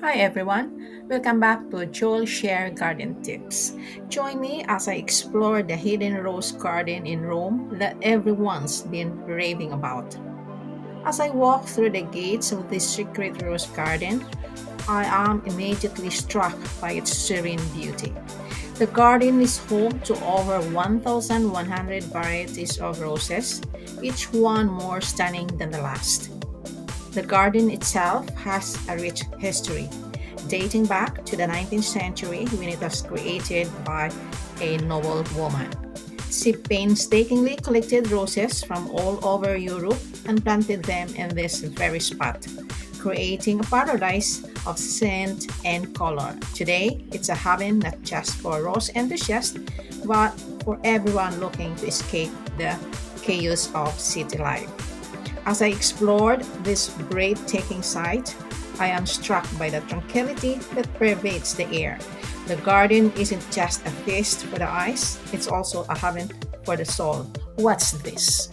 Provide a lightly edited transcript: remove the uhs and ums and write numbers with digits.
Hi everyone, welcome back to JouleShare Garden Tips. Join me as I explore the hidden rose garden in Rome that everyone's been raving about. As I walk through the gates of this secret rose garden, I am immediately struck by its serene beauty. The garden is home to over 1,100 varieties of roses, each one more stunning than the last. The garden itself has a rich history, dating back to the 19th century when it was created by a noble woman. She painstakingly collected roses from all over Europe and planted them in this very spot, creating a paradise of scent and color. Today, it's a haven not just for rose enthusiasts, but for everyone looking to escape the chaos of city life. As I explored this breathtaking site, I am struck by the tranquility that pervades the air. The garden isn't just a feast for the eyes, it's also a haven for the soul. What's this?